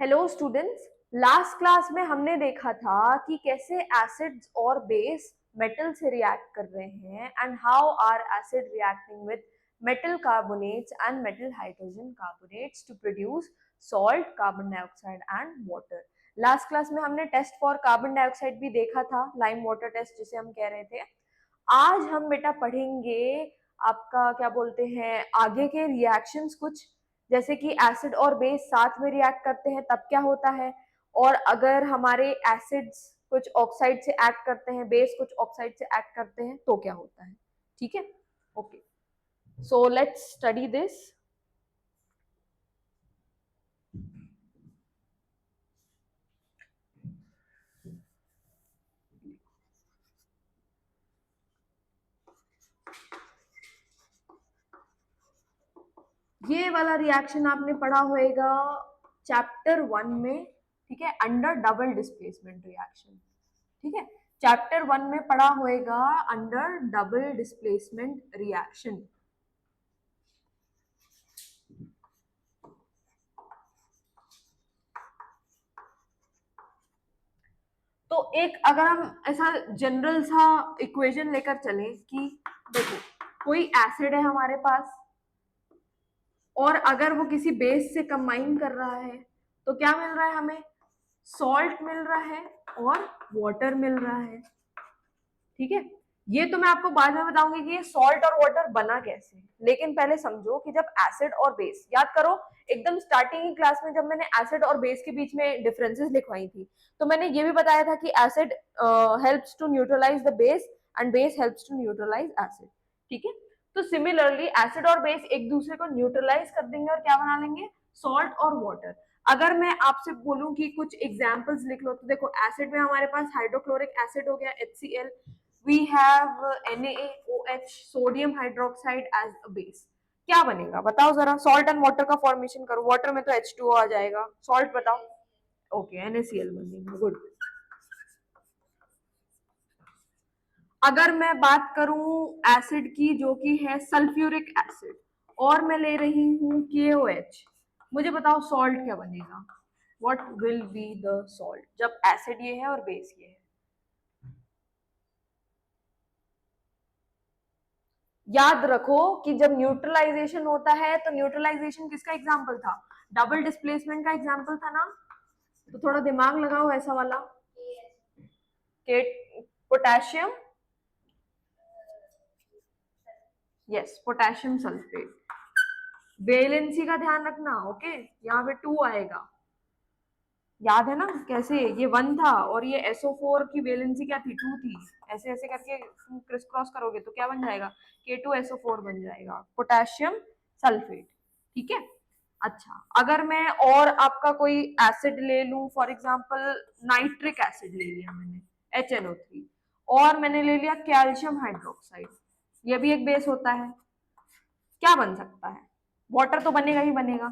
Hello students. Last class में हमने देखा था कि कैसे एसिड्स और बेस मेटल से रिएक्ट कर रहे हैं and how are acid reacting with metal carbonates and metal hydrogen carbonates to produce salt, carbon dioxide and water. Last class में हमने टेस्ट फॉर कार्बन डाइऑक्साइड भी देखा था, लाइम वाटर टेस्ट जिसे हम कह रहे थे। आज हम बेटा पढ़ेंगे आपका क्या बोलते हैं आगे के रिएक्शंस कुछ, जैसे कि एसिड और बेस साथ में रिएक्ट करते हैं तब क्या होता है, और अगर हमारे एसिड्स कुछ ऑक्साइड से एक्ट करते हैं, बेस कुछ ऑक्साइड से एक्ट करते हैं तो क्या होता है। ठीक है, okay, so let's study this. ये वाला रिएक्शन आपने पढ़ा होगा चैप्टर 1 में, ठीक है, अंडर डबल डिस्प्लेसमेंट रिएक्शन। ठीक है, चैप्टर 1 में पढ़ा होगा अंडर डबल डिस्प्लेसमेंट रिएक्शन। तो एक अगर हम ऐसा जनरल सा इक्वेशन लेकर चलें कि देखो कोई एसिड है हमारे पास और अगर वो किसी बेस से कंबाइन कर रहा है तो क्या मिल रहा है हमें, सॉल्ट मिल रहा है और वाटर मिल रहा है। ठीक है, ये तो मैं आपको बाद में बताऊंगी कि ये सॉल्ट और वाटर बना कैसे, लेकिन पहले समझो कि जब एसिड और बेस, याद करो एकदम स्टार्टिंग की क्लास में जब मैंने एसिड और बेस के बीच में डिफरेंसेस लिखवाई थी तो मैंने ये भी बताया था कि acid helps to neutralise the base and base helps to neutralise acid. ठीक है, तो सिमिलरली एसिड और बेस एक दूसरे को न्यूट्रलाइज कर देंगे और क्या बना लेंगे, सॉल्ट और वाटर। अगर मैं आपसे बोलूं कि कुछ एग्जांपल्स लिख लो तो देखो एसिड में हमारे पास हाइड्रोक्लोरिक एसिड हो गया HCl, we have NaOH, sodium hydroxide as a base. क्या बनेगा बताओ जरा, सॉल्ट एंड वाटर का फॉर्मेशन करो, वाटर में तो H2O आ जाएगा, सॉल्ट बताओ, ओके NaCl बनेगा, गुड। अगर मैं बात करूं एसिड की जो कि है सल्फ्यूरिक एसिड और मैं ले रही हूं KOH, मुझे बताओ सॉल्ट क्या बनेगा, what will be the salt जब एसिड ये है और बेस ये है। याद रखो कि जब न्यूट्रलाइजेशन होता है तो न्यूट्रलाइजेशन किसका एग्जाम्पल था, डबल डिस्प्लेसमेंट का एग्जाम्पल था ना, तो थोड़ा दिमाग लगाओ ऐसा वाला, के potassium, yes potassium sulphate. Valency का ध्यान रखना, ओके, यहाँ पे 2 आएगा, याद है ना कैसे, ये 1 था और ये SO4 की वेलेंसी क्या थी, 2 थी, ऐसे ऐसे करके तुम क्रिस क्रॉस करोगे तो क्या बन जाएगा, K2SO4 बन जाएगा, पोटेशियम सल्फेट। ठीक है, अच्छा अगर मैं और आपका कोई एसिड ले लूं, फॉर एग्जांपल नाइट्रिक एसिड ले लिया मैंने HNO3 और मैंने ले लिया कैल्शियम हाइड्रोक्साइड, ये भी एक बेस होता है, क्या बन सकता है, वाटर तो बनेगा ही बनेगा,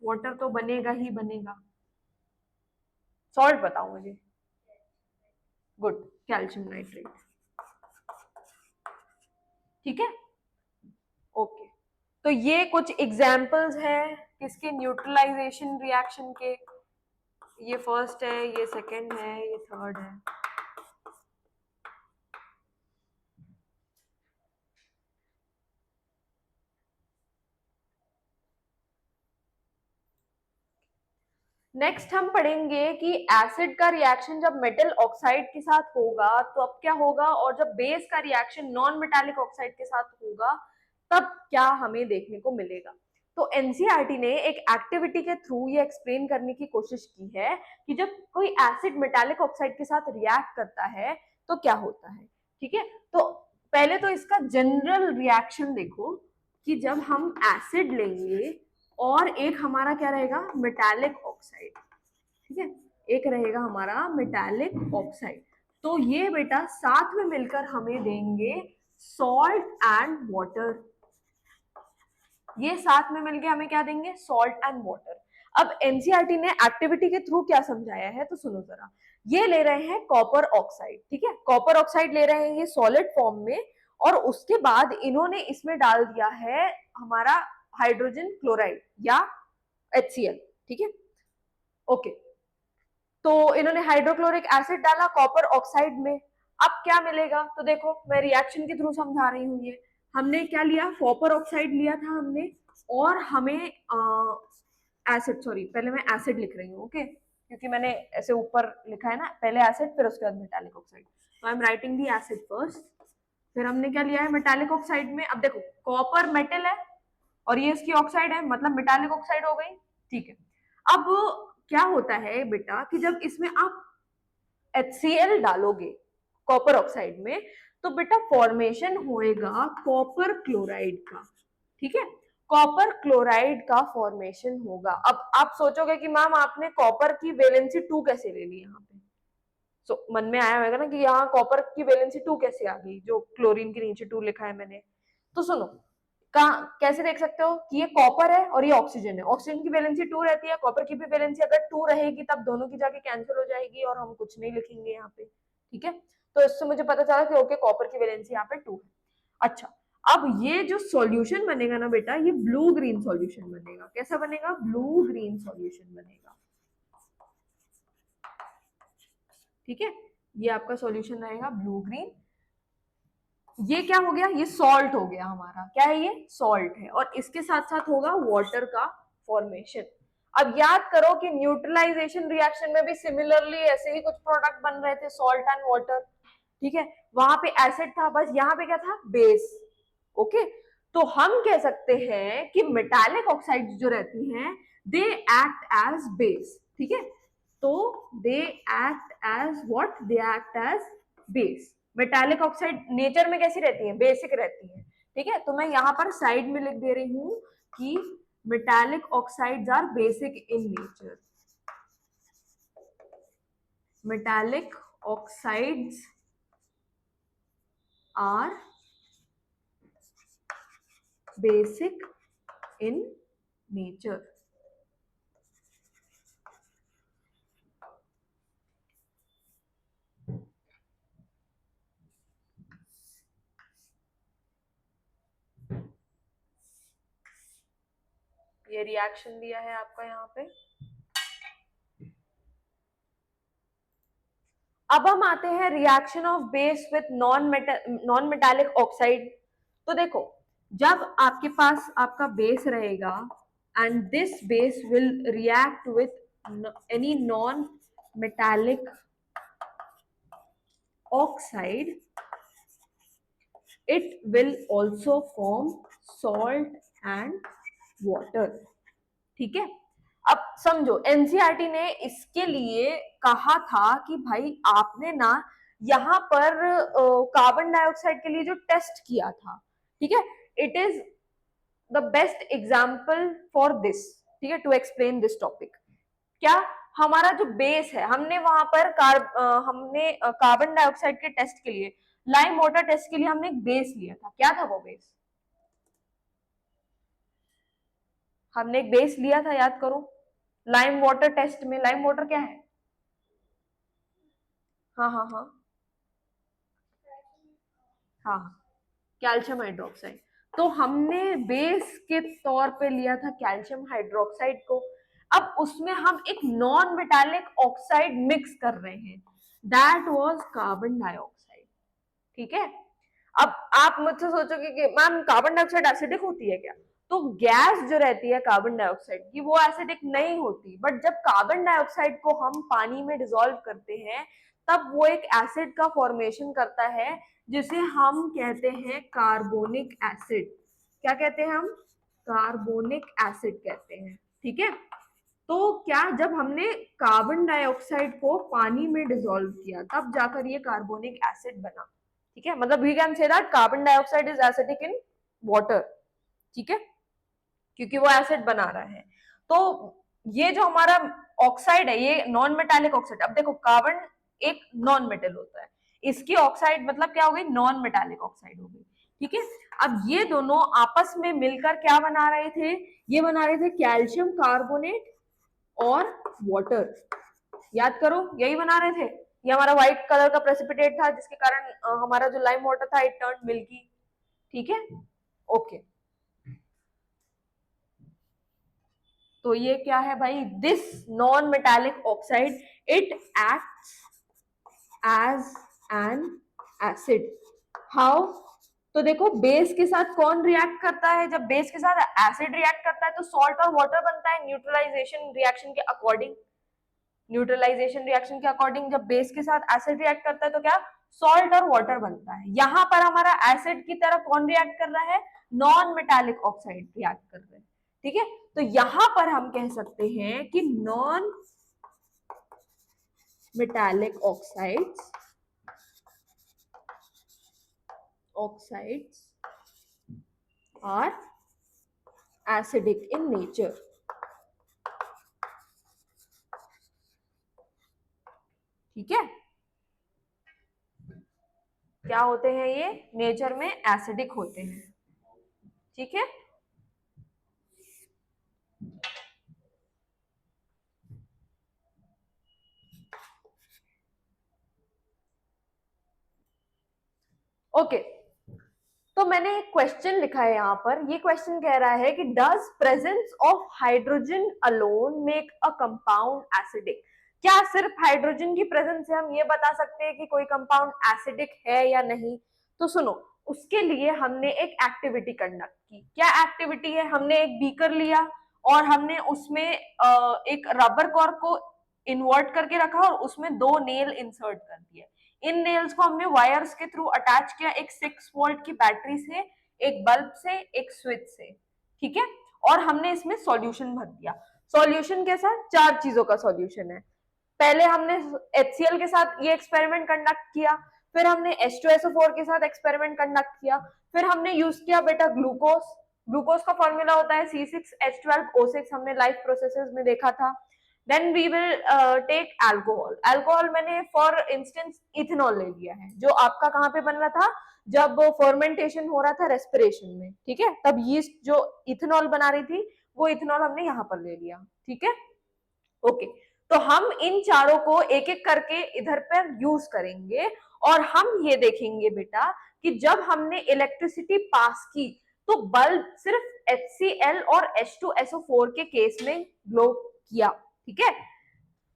वाटर तो बनेगा ही बनेगा, सॉल्ट बताओ मुझे, गुड, कैल्शियम नाइट्रेट। ठीक है, ओके, तो ये कुछ एग्जांपल्स हैं किसके, न्यूट्रलाइजेशन रिएक्शन के, ये फर्स्ट है, ये सेकंड है, ये थर्ड है। नेक्स्ट हम पढ़ेंगे कि एसिड का रिएक्शन जब मेटल ऑक्साइड के साथ होगा तो अब क्या होगा, और जब बेस का रिएक्शन नॉन मेटालिक ऑक्साइड के साथ होगा तब क्या हमें देखने को मिलेगा। तो एनसीईआरटी ने एक एक्टिविटी के थ्रू ये एक्सप्लेन करने की कोशिश की है कि जब कोई एसिड मेटालिक ऑक्साइड के साथ रिएक्ट करता है तो क्या होता है। ठीक है, तो पहले तो इसका जनरल रिएक्शन देखो कि जब हम एसिड लेंगे और एक हमारा क्या रहेगा, मेटालिक ऑक्साइड, ठीक है, एक रहेगा हमारा मेटालिक ऑक्साइड, तो ये बेटा साथ में मिलकर हमें देंगे सॉल्ट एंड वाटर, ये साथ में मिलकर हमें क्या देंगे, सॉल्ट एंड वाटर। अब एनसीईआरटी ने एक्टिविटी के थ्रू क्या समझाया है तो सुनो जरा, ये ले रहे हैं कॉपर ऑक्साइड, ठीक है, कॉपर ऑक्साइड ले रहे हैं ये सॉलिड फॉर्म में, और उसके बाद इन्होंने इसमें डाल दिया है हमारा हाइड्रोजन क्लोराइड या HCl। ठीक है, ओके, तो इन्होंने हाइड्रोक्लोरिक एसिड डाला कॉपर ऑक्साइड में, अब क्या मिलेगा? तो देखो मैं रिएक्शन के थ्रू समझा रही हूँ। ये हमने क्या लिया, कॉपर ऑक्साइड लिया था हमने, और हमें एसिड, सॉरी पहले मैं एसिड लिख रही हूँ, ओके, क्योंकि मैंने ऐसे ऊपर लिखा है ना, पहले एसिड फिर उसके बाद मेटालिक ऑक्साइड, तो I am writing the acid first. फिर हमने क्या लिया है मेटालिक ऑक्साइड में, अब देखो कॉपर मेटल है और ये इसकी ऑक्साइड है, मतलब मेटालिक ऑक्साइड हो गई, ठीक है। अब क्या होता है बेटा कि जब इसमें आप HCl डालोगे कॉपर ऑक्साइड में, तो बेटा फॉर्मेशन होएगा कॉपर क्लोराइड का, ठीक है, कॉपर क्लोराइड का फॉर्मेशन होगा। अब आप सोचोगे कि मैम आपने कॉपर की वैलेंसी 2 कैसे ले ली यहाँ पे, सो मन में आया होगा ना कि यहाँ कॉपर की वैलेंसी 2 कैसे आ गई, जो क्लोरीन के नीचे 2 लिखा है मैंने। तो सुनो, कैसे देख सकते हो कि ये कॉपर है और ये ऑक्सीजन है, ऑक्सीजन की वैलेंसी 2 रहती है, कॉपर की भी वैलेंसी अगर 2 रहेगी तब दोनों की जाके कैंसिल हो जाएगी और हम कुछ नहीं लिखेंगे यहाँ पे, ठीक है। तो इससे मुझे पता चला कि ओके कॉपर की वैलेंसी यहाँ पे 2 है। अच्छा, अब ये जो सॉल्यूशन बनेगा ना बेटा, ये ब्लू ग्रीन सॉल्यूशन बनेगा। कैसा बनेगा? ब्लू ग्रीन सॉल्यूशन बनेगा, ठीक है। ये आपका सॉल्यूशन रहेगा ब्लू ग्रीन। ये क्या हो गया? ये सॉल्ट हो गया हमारा, क्या है? ये सॉल्ट है, और इसके साथ साथ होगा वाटर का फॉर्मेशन। अब याद करो कि न्यूट्रलाइजेशन रिएक्शन में भी सिमिलरली ऐसे ही कुछ प्रोडक्ट बन रहे थे, सॉल्ट एंड वाटर, ठीक है। वहां पे एसिड था, बस यहाँ पे क्या था? Base, okay. तो हम कह सकते हैं कि मेटालिक ऑक्साइड जो रहती हैं, दे एक्ट एज बेस, ठीक है। तो they act as what? They act as base. Metallic oxide nature में कैसी रहती है? बेसिक रहती है, ठीक है। तो मैं यहाँ पर साइड में लिख दे रही हूं कि metallic oxides are basic in nature. Metallic oxides are basic in nature. ये रिएक्शन दिया है आपका यहाँ पे। अब हम आते हैं reaction of base with non metallic oxide. तो देखो, जब आपके पास आपका बेस रहेगा and this base will react with any non metallic oxide, it will also form salt and water, ठीक है। अब समझो, एनसीईआरटी ने इसके लिए कहा था कि भाई आपने ना यहाँ पर कार्बन डाइऑक्साइड के लिए जो टेस्ट किया था, ठीक है, it is the best example for this, ठीक है, टू एक्सप्लेन दिस टॉपिक। क्या? हमारा जो बेस है, हमने वहां पर हमने कार्बन डाइऑक्साइड के टेस्ट के लिए, लाइम वाटर टेस्ट के लिए हमने एक बेस लिया था। क्या था वो बेस? हमने एक बेस लिया था, याद करो। लाइम वाटर टेस्ट में लाइम वाटर क्या है? हाँ हाँ हाँ हाँ, कैल्शियम हाइड्रोक्साइड। तो हमने बेस के तौर पे लिया था कैल्शियम हाइड्रोक्साइड को। अब उसमें हम एक नॉन मेटालिक ऑक्साइड मिक्स कर रहे हैं, दैट वाज कार्बन डाइऑक्साइड, ठीक है। अब आप मुझसे सोचोगे कि मैम कार्बन डाइऑक्साइड एसिडिक होती है क्या? तो गैस जो रहती है कार्बन डाइऑक्साइड की, वो एसिडिक नहीं होती, बट जब कार्बन डाइऑक्साइड को हम पानी में डिसॉल्व करते हैं, तब वो एक एसिड का फॉर्मेशन करता है, जिसे हम कहते हैं कार्बोनिक एसिड। क्या कहते हैं हम? कार्बोनिक एसिड कहते हैं, ठीक है। तो क्या, जब हमने कार्बन डाइऑक्साइड को पानी में डिसॉल्व किया, तब जाकर ये कार्बोनिक एसिड बना, ठीक है। मतलब we can say that carbon dioxide is acidic in water, ठीक है, क्योंकि वो एसिड बना रहा है। तो ये जो हमारा ऑक्साइड है, ये नॉन मेटालिक ऑक्साइड। अब देखो, कार्बन एक नॉन मेटल होता है, इसकी ऑक्साइड मतलब क्या हो गई? नॉन मेटालिक ऑक्साइड हो गई, ठीक है। अब ये दोनों आपस में मिलकर क्या बना रहे थे? ये बना रहे थे कैल्शियम कार्बोनेट और वाटर। याद करो, यही बना रहे थे। ये हमारा व्हाइट कलर का प्रेसिपिटेट था, जिसके कारण हमारा जो लाइम वाटर था, इट टर्न मिल्की, ठीक है, ओके। तो ये क्या है भाई, this non metallic oxide it acts as an acid. How? तो देखो बेस के साथ कौन रिएक्ट करता है, जब बेस के साथ एसिड रिएक्ट करता है तो सॉल्ट और वाटर बनता है न्यूट्रलाइजेशन रिएक्शन के अकॉर्डिंग। न्यूट्रलाइजेशन रिएक्शन के अकॉर्डिंग जब बेस के साथ एसिड रिएक्ट करता है तो क्या, सॉल्ट और वाटर बनता है। यहां पर हमारा एसिड की तरह कौन रिएक्ट कर रहा है, नॉन मेटालिक ऑक्साइड रिएक्ट कर रहे हैं। ठीक है, तो यहां पर हम कह सकते हैं कि non metallic oxides are acidic in nature। ठीक है, क्या होते हैं ये, नेचर में एसिडिक होते हैं। ठीक है, ओके। तो मैंने एक क्वेश्चन लिखा है यहाँ पर, ये क्वेश्चन कह रहा है कि does presence of hydrogen alone make a compound acidic. क्या सिर्फ हाइड्रोजन की प्रेजेंस से हम ये बता सकते हैं कि कोई कंपाउंड एसिडिक है या नहीं? तो सुनो, उसके लिए हमने एक एक्टिविटी कंडक्ट की। क्या एक्टिविटी है, हमने एक बीकर लिया और हमने उसमें एक रबर कॉर्क को इन्वर्ट करके रखा और उसमें 2 नेल इंसर्ट कर दिए। इन नेल्स को हमने वायर्स के थ्रू अटैच किया, एक 6 वोल्ट की बैटरी से, एक बल्ब से, एक स्विच से। ठीक है, और हमने इसमें सॉल्यूशन भर दिया। सॉल्यूशन कैसा, 4 चीजों का सॉल्यूशन है। पहले हमने HCl के साथ ये एक्सपेरिमेंट कंडक्ट किया, फिर हमने H2SO4 के साथ एक्सपेरिमेंट कंडक्ट किया, फिर हमने यूज किया बेटा ग्लूकोज। ग्लूकोज का फॉर्मूला होता है C6H12O6, हमने लाइफ प्रोसेसेस में देखा था। Then we will take alcohol. Alcohol मैंने फॉर इंस्टेंस इथेनॉल ले लिया है, जो आपका कहाँ पे बन रहा था, जब फर्मेंटेशन हो रहा था रेस्पिरेशन में। ठीक है, तब यीस्ट जो इथेनॉल बना रही थी वो इथेनॉल हमने यहाँ पर ले लिया। ठीक है, ओके। तो हम इन चारों को एक एक करके इधर पर यूज करेंगे और हम ये देखेंगे बेटा कि जब हमने इलेक्ट्रिसिटी पास की तो बल्ब सिर्फ HCl और H2SO4 के केस में ग्लो किया। ठीक है,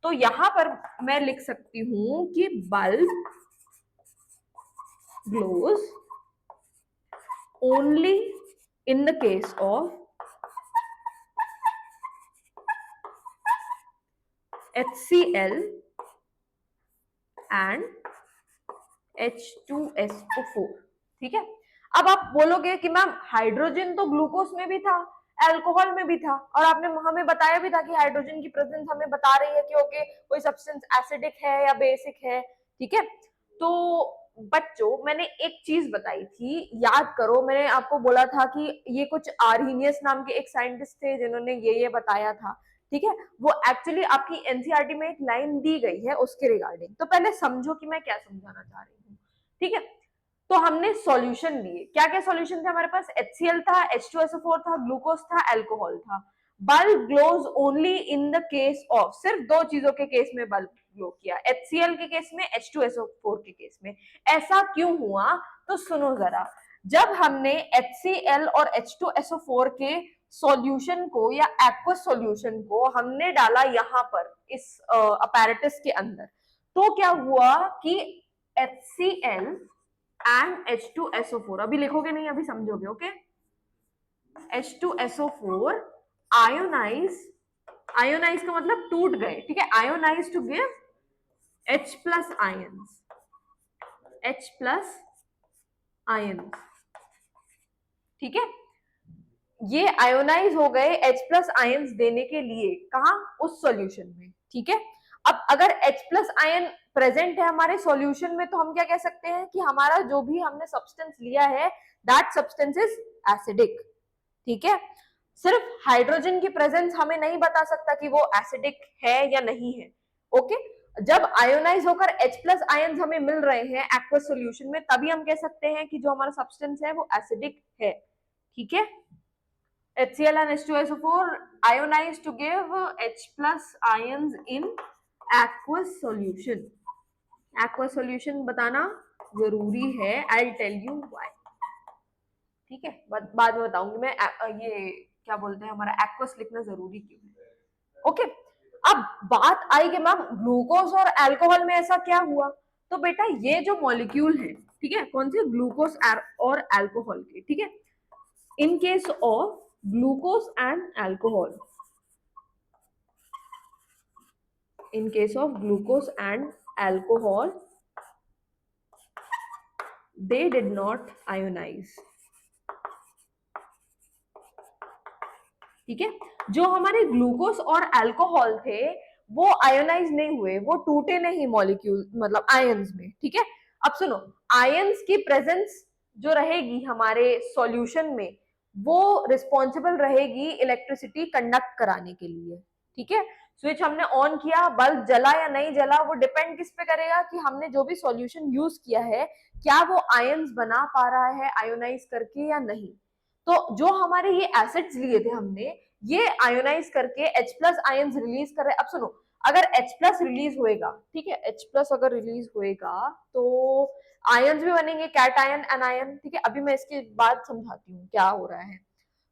तो यहां पर मैं लिख सकती हूं कि bulb glows only in the case of HCl and H2SO4। ठीक है, अब आप बोलोगे कि मैम हाइड्रोजन तो ग्लूकोज में भी था, अल्कोहल में भी था, और आपने हमें बताया भी था कि हाइड्रोजन की प्रेजेंस हमें बता रही है कि ओके कोई सब्सटेंस एसिडिक है या बेसिक है। ठीक है, तो बच्चों मैंने एक चीज बताई थी, याद करो, मैंने आपको बोला था कि ये कुछ आर्हीनियस नाम के एक साइंटिस्ट थे जिन्होंने ये बताया था। ठीक है, वो एक्चुअली आपकी एनसीईआरटी में एक लाइन दी गई है उसके रिगार्डिंग, तो पहले समझो कि मैं क्या समझाना चाह रही हूँ। ठीक है, तो हमने सॉल्यूशन लिए, क्या क्या सॉल्यूशन थे हमारे पास, HCl था, H2SO4 था, ग्लूकोज था, अल्कोहल था। Bulb glows only in the case of, सिर्फ 2 चीजों के केस में बल्ब ग्लो किया, HCl के केस में, H2SO4 के केस में। ऐसा क्यों हुआ, तो सुनो जरा, जब हमने HCl और H2SO4 के सॉल्यूशन को या एक्वस सॉल्यूशन को हमने डाला यहां पर इस अपैरेटस के अंदर, तो क्या हुआ कि HCl एंड H2SO4, अभी लिखोगे नहीं, अभी समझोगे। ओके, H2SO4 आयोनाइज, आयोनाइज का मतलब टूट गए। ठीक है, ionise to give H plus ions, H plus ions. ठीक है, ये आयोनाइज हो गए H प्लस आयंस देने के लिए, कहा, उस सॉल्यूशन में। ठीक है, अब अगर H प्लस आयन प्रेजेंट है हमारे सॉल्यूशन में तो हम क्या कह सकते हैं कि हमारा जो भी हमने सब्सटेंस लिया है दैट सब्सटेंस इज एसिडिक। ठीक है, सिर्फ हाइड्रोजन की प्रेजेंस हमें नहीं बता सकता कि वो एसिडिक है या नहीं है। ओके, जब आयोनाइज होकर H प्लस आयंस हमें मिल रहे हैं एक्वस सॉल्यूशन में, तभी हम कह सकते हैं कि जो हमारा सब्सटेंस है वो एसिडिक है। ठीक है, HCl and H2SO4 ionize to give H plus ions in aqueous solution। aqueous solution बताना जरूरी है, I'll tell you why। ठीक है, बाद में बताऊंगी मैं ये क्या बोलते हैं हमारा एक्वस लिखना जरूरी क्यों है। ओके, अब बात आई कि मैम ग्लूकोज और अल्कोहल में ऐसा क्या हुआ। तो बेटा ये जो मॉलिक्यूल है, ठीक है, कौन से, ग्लूकोज और अल्कोहल के, ठीक है, इन case of glucose and alcohol, in case of glucose and alcohol, they did not ionize। ठीक है, जो हमारे ग्लूकोज और अल्कोहल थे वो आयोनाइज नहीं हुए, वो टूटे नहीं मॉलिक्यूल मतलब आयंस में। ठीक है, अब सुनो, आयंस की प्रेजेंस जो रहेगी हमारे सॉल्यूशन में वो रिस्पॉन्सिबल रहेगी इलेक्ट्रिसिटी कंडक्ट कराने के लिए। ठीक है, स्विच हमने ऑन किया, बल्ब जला या नहीं जला वो डिपेंड किस पे करेगा कि हमने जो भी सॉल्यूशन यूज किया है क्या वो आयंस बना पा रहा है आयोनाइज करके या नहीं। तो जो हमारे ये एसिड्स लिए थे हमने, ये आयोनाइज करके H प्लस आयंस रिलीज कर रहे हैं। अब सुनो, अगर H प्लस रिलीज होएगा, ठीक है, H प्लस अगर रिलीज होएगा तो आयंस भी बनेंगे, कैट आयन, एनायन। ठीक है, अभी मैं इसके बाद समझाती हूँ क्या हो रहा है।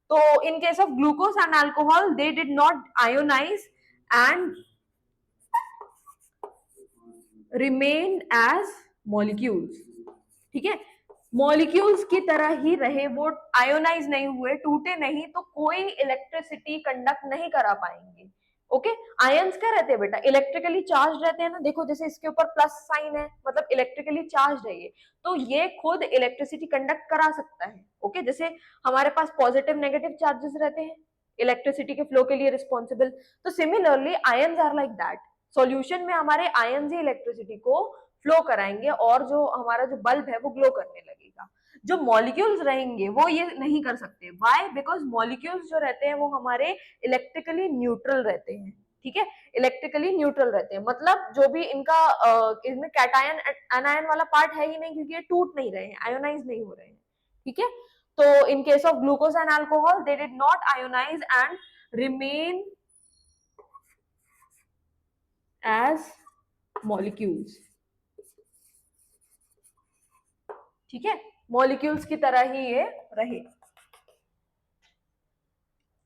तो in case of glucose and alcohol they did not ionise and remain as molecules. ठीक है, मॉलिक्यूल्स की तरह ही रहे, वो आयोनाइज नहीं हुए, टूटे नहीं, तो कोई इलेक्ट्रिसिटी कंडक्ट नहीं करा पाएंगे। ओके, आयंस क्या रहते हैं बेटा, इलेक्ट्रिकली चार्ज रहते हैं ना, देखो जैसे इसके ऊपर प्लस साइन है मतलब इलेक्ट्रिकली चार्ज है ये, तो ये खुद इलेक्ट्रिसिटी कंडक्ट करा सकता है। ओके, जैसे हमारे पास पॉजिटिव नेगेटिव चार्जेस रहते हैं इलेक्ट्रिसिटी के फ्लो के लिए रिस्पॉन्सिबल, तो similarly ions are like that. Solution में हमारे आयंस ही इलेक्ट्रिसिटी को फ्लो कराएंगे और जो हमारा जो बल्ब है वो ग्लो करने लगेगा। जो मॉलिक्यूल्स रहेंगे वो ये नहीं कर सकते। व्हाई? बिकॉज मॉलिक्यूल्स जो रहते हैं वो हमारे इलेक्ट्रिकली न्यूट्रल रहते हैं। ठीक है, इलेक्ट्रिकली न्यूट्रल रहते हैं, मतलब जो भी इनका इसमें कैटायन एनायन वाला पार्ट है ही नहीं, क्योंकि ये टूट नहीं रहे हैं, आयोनाइज नहीं हो रहे हैं। ठीक है, तो in case of glucose and alcohol they did not ionise and remain as molecules. ठीक है, मॉलिक्यूल्स की तरह ही ये रहे।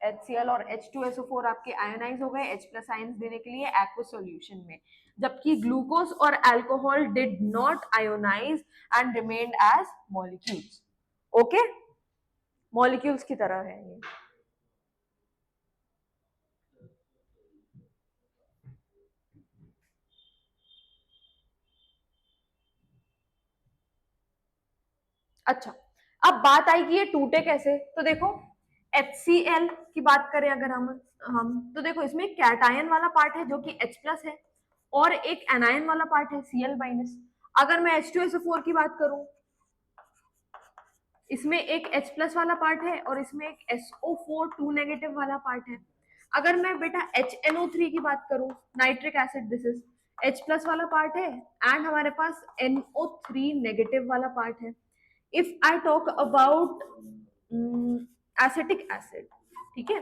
HCl और H2SO4 आपके आयोनाइज हो गए H प्लस आयंस देने के लिए एक्वस सॉल्यूशन में, जबकि ग्लूकोज और alcohol did not ionise and remained as molecules. Okay, molecules की तरह है ये। अच्छा, अब बात आई कि ये टूटे कैसे, तो देखो HCl की बात करें अगर हम तो देखो इसमें कैटायन वाला पार्ट है जो कि H प्लस है और एक एनायन वाला पार्ट है Cl माइनस। अगर मैं H2SO4 की बात करूं, इसमें एक H प्लस वाला पार्ट है और इसमें एक SO4 2 नेगेटिव वाला पार्ट है। अगर मैं बेटा HNO3 की बात करूं, nitric acid, this is H plus वाला पार्ट है एंड हमारे पास NO3 नेगेटिव वाला पार्ट है। If I talk about acetic acid, ठीक है,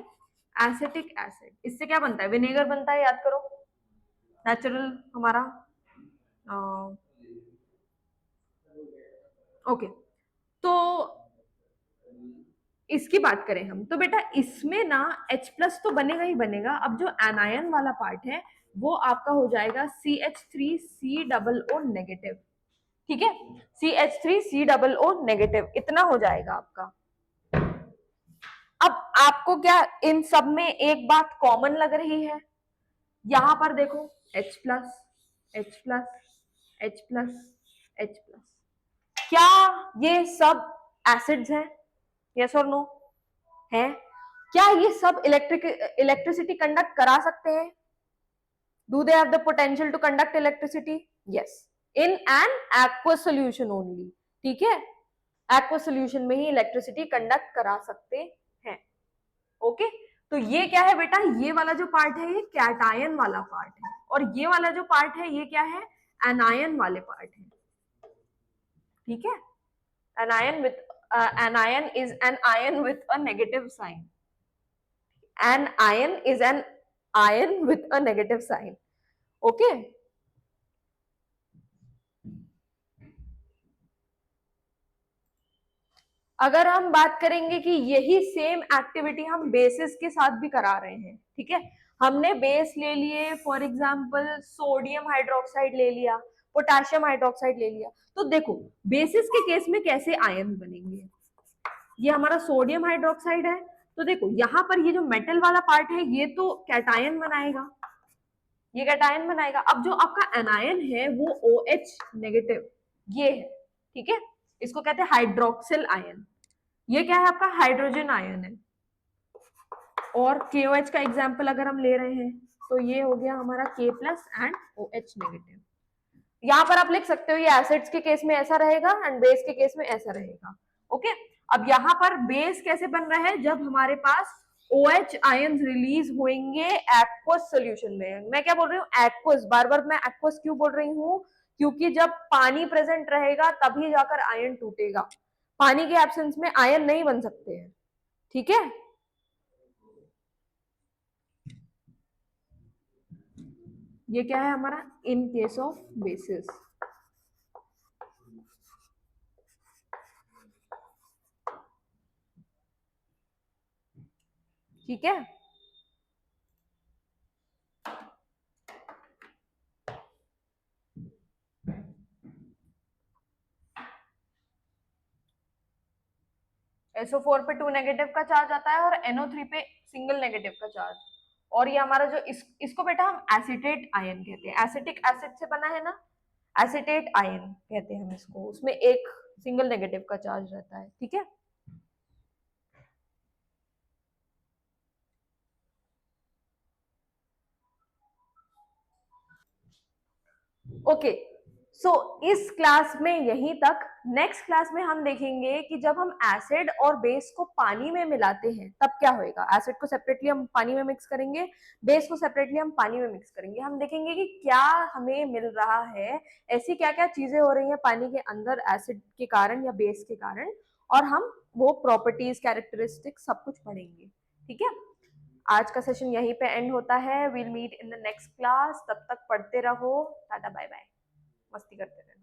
एसिटिक एसिड, इससे क्या बनता है, विनेगर बनता है, याद करो, नेचुरल हमारा। ओके, तो इसकी बात करें हम तो बेटा इसमें ना H प्लस तो बनेगा ही बनेगा। अब जो एनायन वाला पार्ट है वो आपका हो जाएगा CH3C नेगेटिव। ठीक है, CH3C नेगेटिव, इतना हो जाएगा आपका। अब आपको क्या इन सब में एक बात कॉमन लग रही है, यहां पर देखो H plus H plus H plus H plus, क्या ये सब एसिड्स हैं, यस और नो है? क्या ये सब इलेक्ट्रिसिटी कंडक्ट करा सकते हैं? Do they have the potential to conduct electricity? Yes, in an aqueous solution only. ठीक है, एक्वस सॉल्यूशन में ही इलेक्ट्रिसिटी कंडक्ट करा सकते हैं। ओके, तो ये क्या है बेटा, ये वाला जो पार्ट है ये कैटायन वाला पार्ट है और ये वाला जो पार्ट है ये क्या है, एनायन वाले पार्ट है। ठीक है, anion with anion is an ion with a negative sign. An ion is an ion with a negative sign. Okay, अगर हम बात करेंगे कि यही सेम एक्टिविटी हम बेसिस के साथ भी करा रहे हैं, ठीक है, हमने बेस ले लिए, फॉर एग्जांपल सोडियम हाइड्रोक्साइड ले लिया, पोटेशियम हाइड्रोक्साइड ले लिया, तो देखो बेसिस के केस में कैसे आयन बनेंगे। ये हमारा सोडियम हाइड्रोक्साइड है, तो देखो यहाँ पर ये जो मेटल वाला पार्ट है ये तो कैटायन बनाएगा, ये कैटायन बनाएगा। अब जो आपका एनायन है वो OH नेगेटिव ये है, ठीक है, इसको कहते हैं हाइड्रोक्सिल आयन। ये क्या है आपका हाइड्रोजन आयन है। और KOH का एग्जाम्पल अगर हम ले रहे हैं तो ये हो गया हमारा K plus and OH negative. यहाँ पर आप लिख सकते हो ये एसिड्स के केस में ऐसा रहेगा एंड बेस के केस में ऐसा रहेगा। ओके, अब यहाँ पर बेस कैसे बन रहा है, जब हमारे पास OH आयंस रिलीज होंगे एक्वस सोल्यूशन में। मैं क्या बोल रही हूँ एक्वस, बार बार मैं एक्वस क्यों बोल रही हूँ, क्योंकि जब पानी प्रेजेंट रहेगा तभी जाकर आयन टूटेगा, पानी के एब्सेंस में आयन नहीं बन सकते हैं, ठीक है। ये क्या है हमारा इन केस ऑफ बेसिस। ठीक है, SO4 पे 2 नेगेटिव का चार्ज आता है और NO3 पे सिंगल नेगेटिव का चार्ज। और ये हमारा जो इसको बेटा हम एसिटेट आयन कहते हैं, एसिटिक एसिड से बना है ना, एसिटेट आयन कहते हैं हम इसको, उसमें एक सिंगल नेगेटिव का चार्ज रहता है, ठीक है। ओके, सो इस क्लास में यहीं तक। नेक्स्ट क्लास में हम देखेंगे कि जब हम एसिड और बेस को पानी में मिलाते हैं तब क्या होएगा। एसिड को सेपरेटली हम पानी में मिक्स करेंगे, बेस को सेपरेटली हम पानी में मिक्स करेंगे। हम देखेंगे कि क्या हमें मिल रहा है, ऐसी क्या क्या चीजें हो रही हैं पानी के अंदर एसिड के कारण या बेस के कारण, और हम वो प्रॉपर्टीज कैरेक्टरिस्टिक्स सब कुछ पढ़ेंगे, ठीक है। आज का सेशन यहीं पे एंड होता है। Will meet in the next class, तब तक पढ़ते रहो। टाटा बाय बाय, मस्ती करते रहो।